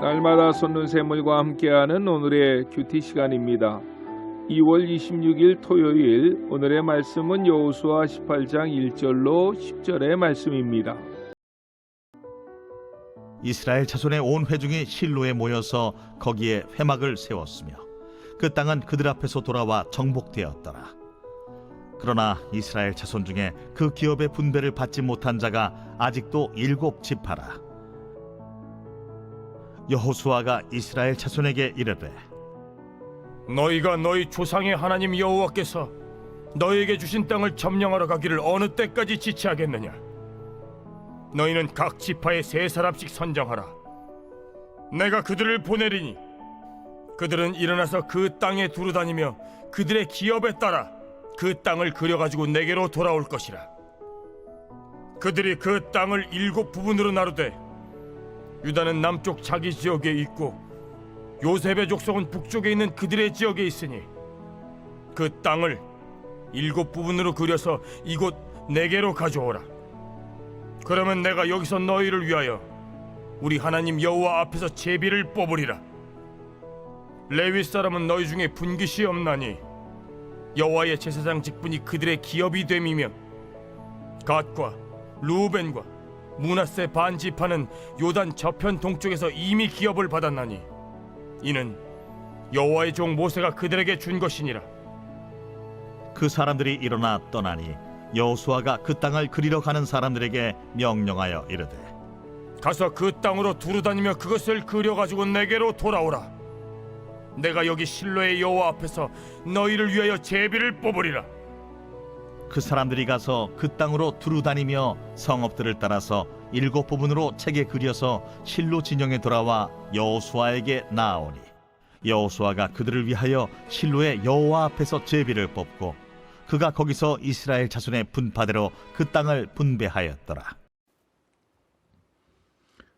날마다 솟는 샘물과 함께하는 오늘의 큐티 시간입니다. 2월 26일 토요일, 오늘의 말씀은 여호수아 18장 1절로 10절의 말씀입니다. 이스라엘 자손의 온 회중이 실로에 모여서 거기에 회막을 세웠으며 그 땅은 그들 앞에서 돌아와 정복되었더라. 그러나 이스라엘 자손 중에 그 기업의 분배를 받지 못한 자가 아직도 7지파라. 여호수아가 이스라엘 자손에게 이르되, 너희가 너희 조상의 하나님 여호와께서 너희에게 주신 땅을 점령하러 가기를 어느 때까지 지체하겠느냐? 너희는 각 지파에 3사람씩 선정하라. 내가 그들을 보내리니 그들은 일어나서 그 땅에 두루다니며 그들의 기업에 따라 그 땅을 그려가지고 내게로 돌아올 것이라. 그들이 그 땅을 7부분으로 나누되 유다는 남쪽 자기 지역에 있고 요셉의 족속은 북쪽에 있는 그들의 지역에 있으니 그 땅을 7부분으로 그려서 이곳 내게로 가져오라. 그러면 내가 여기서 너희를 위하여 우리 하나님 여호와 앞에서 제비를 뽑으리라. 레위 사람은 너희 중에 분깃이 없나니 여호와의 제사장 직분이 그들의 기업이 됨이며 갓과 루벤과 므낫세 반 지파는 요단 저편 동쪽에서 이미 기업을 받았나니 이는 여호와의 종 모세가 그들에게 준 것이니라. 그 사람들이 일어나 떠나니 여호수아가 그 땅을 그리러 가는 사람들에게 명령하여 이르되, 가서 그 땅으로 두루다니며 그것을 그려가지고 내게로 돌아오라. 내가 여기 실로의 여호와 앞에서 너희를 위하여 제비를 뽑으리라. 그 사람들이 가서 그 땅으로 두루다니며 성읍들을 따라서 7부분으로 책에 그려서 실로 진영에 돌아와 여호수아에게 나아오니 여호수아가 그들을 위하여 실로의 여호와 앞에서 제비를 뽑고 그가 거기서 이스라엘 자손의 분파대로 그 땅을 분배하였더라.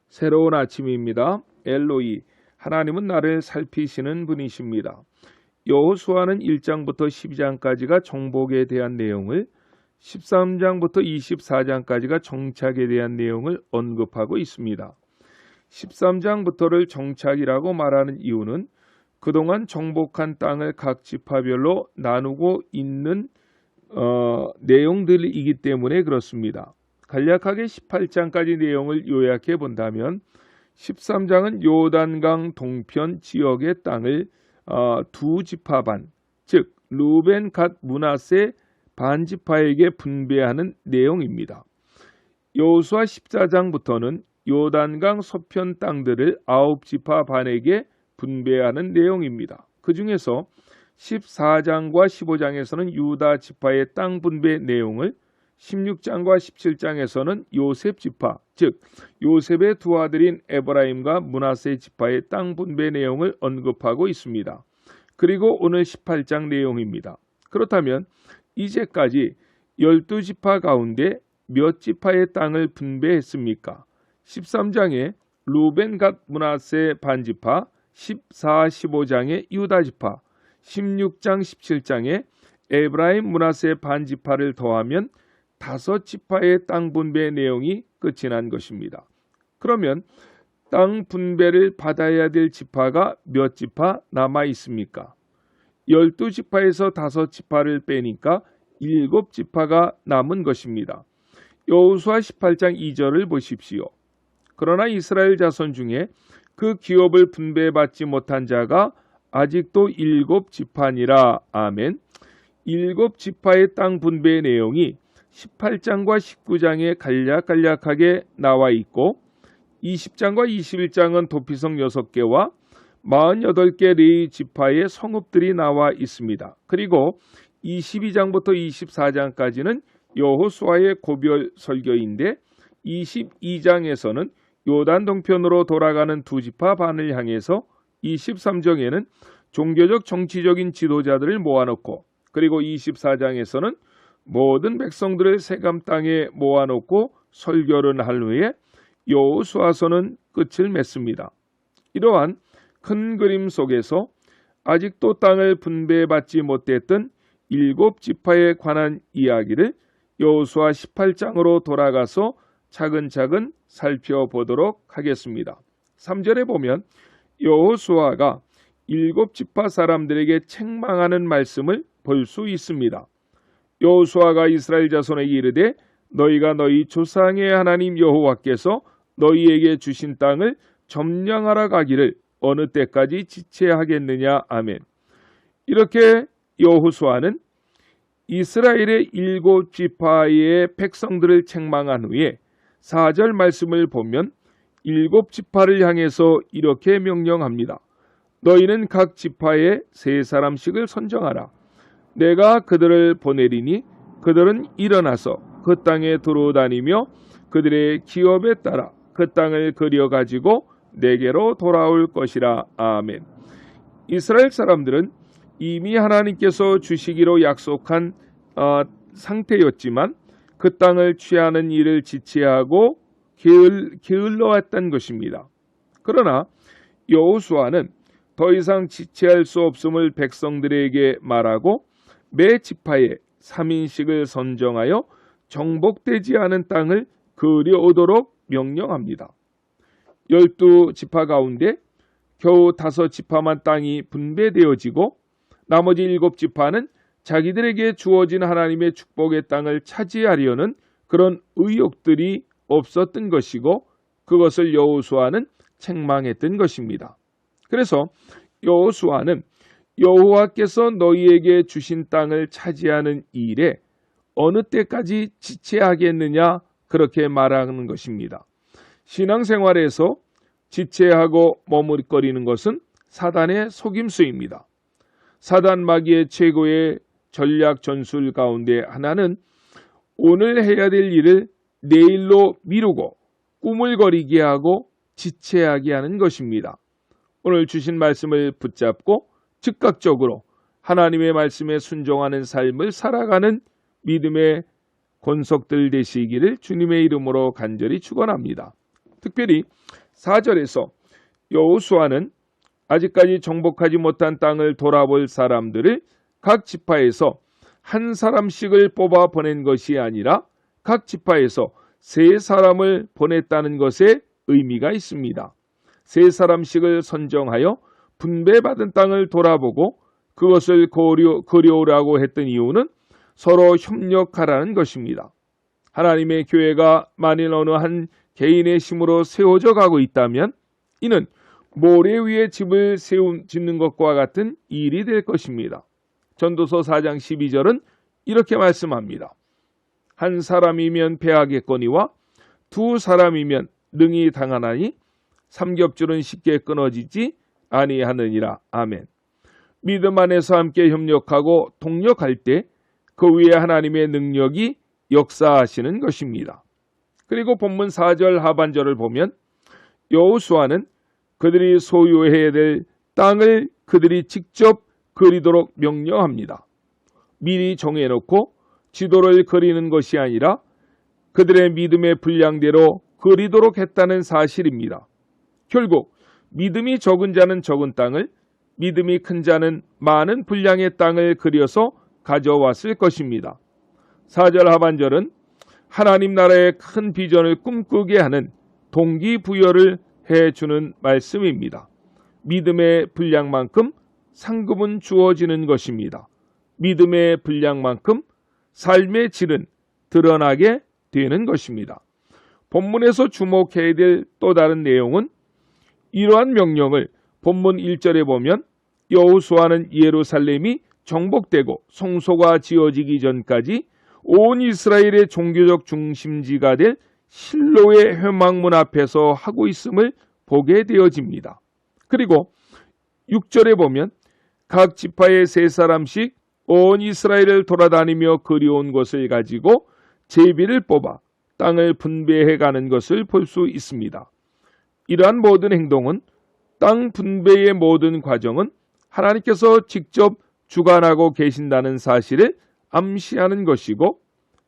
새로운 아침입니다. 엘로이, 하나님은 나를 살피시는 분이십니다. 여호수아는 1장부터 12장까지가 정복에 대한 내용을, 13장부터 24장까지가 정착에 대한 내용을 언급하고 있습니다. 13장부터를 정착이라고 말하는 이유는 그동안 정복한 땅을 각 지파별로 나누고 있는 내용들이기 때문에 그렇습니다. 간략하게 18장까지 내용을 요약해 본다면 13장은 요단강 동편 지역의 땅을 2지파반, 즉 루벤 갓 므낫세 반지파에게 분배하는 내용입니다. 여호수아 14장부터는 요단강 서편 땅들을 9지파 반에게 분배하는 내용입니다. 그 중에서 14장과 15장에서는 유다 지파의 땅 분배 내용을, 16장과 17장에서는 요셉 지파, 즉 요셉의 두 아들인 에브라임과 므낫세 지파의 땅 분배 내용을 언급하고 있습니다. 그리고 오늘 18장 내용입니다. 그렇다면 이제까지 12지파 가운데 몇 지파의 땅을 분배했습니까? 13장에 루벤 갓 므낫세 반지파, 14, 15장에 유다 지파, 16장, 17장에 에브라임 므낫세 반지파를 더하면 5지파의 땅 분배 내용이 끝이 난 것입니다. 그러면 땅 분배를 받아야 될 지파가 몇 지파 남아 있습니까? 12지파에서 5지파를 빼니까 7지파가 남은 것입니다. 여호수아 18장 2절을 보십시오. 그러나 이스라엘 자손 중에 그 기업을 분배받지 못한 자가 아직도 7지파니라. 아멘. 7지파의 땅 분배 내용이 18장과 19장에 간략하게 나와 있고 20장과 21장은 도피성 6개와 48개 레위 지파의 성읍들이 나와 있습니다. 그리고 22장부터 24장까지는 여호수아의 고별 설교인데 22장에서는 요단 동편으로 돌아가는 2지파 반을 향해서 23장에는 종교적 정치적인 지도자들을 모아놓고, 그리고 24장에서는 모든 백성들을 세감 땅에 모아놓고 설교를 한 후에 여호수아서는 끝을 맺습니다. 이러한 큰 그림 속에서 아직도 땅을 분배받지 못했던 7지파에 관한 이야기를 여호수아 18장으로 돌아가서 차근차근 살펴보도록 하겠습니다. 3절에 보면 여호수아가 7지파 사람들에게 책망하는 말씀을 볼 수 있습니다. 여호수아가 이스라엘 자손에게 이르되 너희가 너희 조상의 하나님 여호와께서 너희에게 주신 땅을 점령하러 가기를 어느 때까지 지체하겠느냐. 아멘. 이렇게 여호수아는 이스라엘의 7지파의 백성들을 책망한 후에 4절 말씀을 보면 7지파를 향해서 이렇게 명령합니다. 너희는 각 지파에 3사람씩을 선정하라. 내가 그들을 보내리니 그들은 일어나서 그 땅에 두루다니며 그들의 기업에 따라 그 땅을 그려가지고 내게로 돌아올 것이라. 아멘. 이스라엘 사람들은 이미 하나님께서 주시기로 약속한 상태였지만 그 땅을 취하는 일을 지체하고 게을러 왔던 것입니다. 그러나 여호수아는 더 이상 지체할 수 없음을 백성들에게 말하고 매 지파에 3인씩을 선정하여 정복되지 않은 땅을 그려오도록 명령합니다. 12지파 가운데 겨우 5지파만 땅이 분배되어지고 나머지 7지파는 자기들에게 주어진 하나님의 축복의 땅을 차지하려는 그런 의욕들이 없었던 것이고 그것을 여호수아는 책망했던 것입니다. 그래서 여호수아는 여호와께서 너희에게 주신 땅을 차지하는 일에 어느 때까지 지체하겠느냐 그렇게 말하는 것입니다. 신앙생활에서 지체하고 머뭇거리는 것은 사단의 속임수입니다. 사단 마귀의 최고의 전략 전술 가운데 하나는 오늘 해야 될 일을 내일로 미루고 꾸물거리게 하고 지체하게 하는 것입니다. 오늘 주신 말씀을 붙잡고 즉각적으로 하나님의 말씀에 순종하는 삶을 살아가는 믿음의 권속들 되시기를 주님의 이름으로 간절히 축원합니다. 특별히 4절에서 여호수아는 아직까지 정복하지 못한 땅을 돌아볼 사람들을 각 지파에서 한 사람씩을 뽑아 보낸 것이 아니라 각 지파에서 3사람을 보냈다는 것에 의미가 있습니다. 3사람씩을 선정하여 분배받은 땅을 돌아보고 그것을 그려오라고 했던 이유는 서로 협력하라는 것입니다. 하나님의 교회가 만일 어느 한 개인의 힘으로 세워져 가고 있다면 이는 모래 위에 집을 짓는 것과 같은 일이 될 것입니다. 전도서 4장 12절은 이렇게 말씀합니다. 한 사람이면 패하겠거니와 2사람이면 능히 당하나니 삼겹줄은 쉽게 끊어지지 아니하느니라. 아멘. 믿음 안에서 함께 협력하고 동력할 때 그 위에 하나님의 능력이 역사하시는 것입니다. 그리고 본문 4절 하반절을 보면 여호수아는 그들이 소유해야 될 땅을 그들이 직접 그리도록 명령합니다. 미리 정해놓고 지도를 그리는 것이 아니라 그들의 믿음의 분량대로 그리도록 했다는 사실입니다. 결국 믿음이 적은 자는 적은 땅을, 믿음이 큰 자는 많은 분량의 땅을 그려서 가져왔을 것입니다. 4절 하반절은 하나님 나라의 큰 비전을 꿈꾸게 하는 동기부여를 해주는 말씀입니다. 믿음의 분량만큼 상급은 주어지는 것입니다. 믿음의 분량만큼 삶의 질은 드러나게 되는 것입니다. 본문에서 주목해야 될 또 다른 내용은 이러한 명령을 본문 1절에 보면 여호수아는 예루살렘이 정복되고 성소가 지어지기 전까지 온 이스라엘의 종교적 중심지가 될 실로의 회막문 앞에서 하고 있음을 보게 되어집니다. 그리고 6절에 보면 각 지파의 3사람씩 온 이스라엘을 돌아다니며 그리운 것을 가지고 제비를 뽑아 땅을 분배해가는 것을 볼 수 있습니다. 이러한 모든 행동은 땅 분배의 모든 과정은 하나님께서 직접 주관하고 계신다는 사실을 암시하는 것이고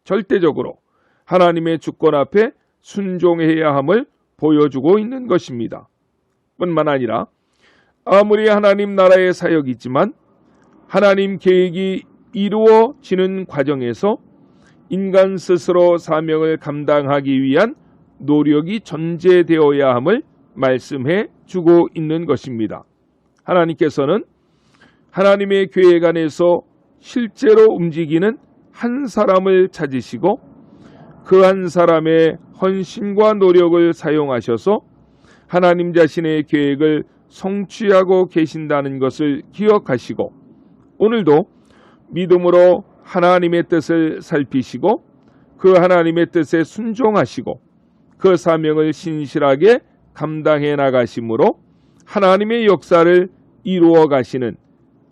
절대적으로 하나님의 주권 앞에 순종해야 함을 보여주고 있는 것입니다. 뿐만 아니라 아무리 하나님 나라의 사역이지만 하나님 계획이 이루어지는 과정에서 인간 스스로 사명을 감당하기 위한 노력이 전제되어야 함을 말씀해 주고 있는 것입니다. 하나님께서는 하나님의 계획 안에서 실제로 움직이는 한 사람을 찾으시고 그 한 사람의 헌신과 노력을 사용하셔서 하나님 자신의 계획을 성취하고 계신다는 것을 기억하시고 오늘도 믿음으로 하나님의 뜻을 살피시고 그 하나님의 뜻에 순종하시고 그 사명을 신실하게 감당해 나가심으로 하나님의 역사를 이루어 가시는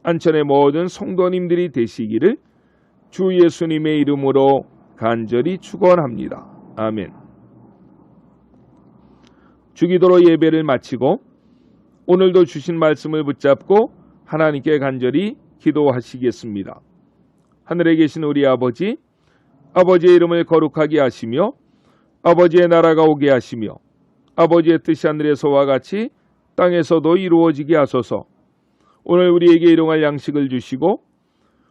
안천의 모든 성도님들이 되시기를 주 예수님의 이름으로 간절히 축원합니다. 아멘. 주기도로 예배를 마치고 오늘도 주신 말씀을 붙잡고 하나님께 간절히 기도하시겠습니다. 하늘에 계신 우리 아버지, 아버지의 이름을 거룩하게 하시며 아버지의 나라가 오게 하시며 아버지의 뜻이 하늘에서와 같이 땅에서도 이루어지게 하소서. 오늘 우리에게 일용할 양식을 주시고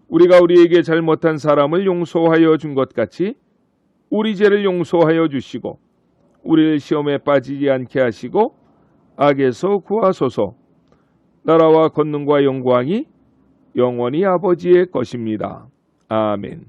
우리가 우리에게 잘못한 사람을 용서하여 준 것 같이 우리 죄를 용서하여 주시고 우리를 시험에 빠지지 않게 하시고 악에서 구하소서. 나라와 권능과 영광이 영원히 아버지의 것입니다. 아멘.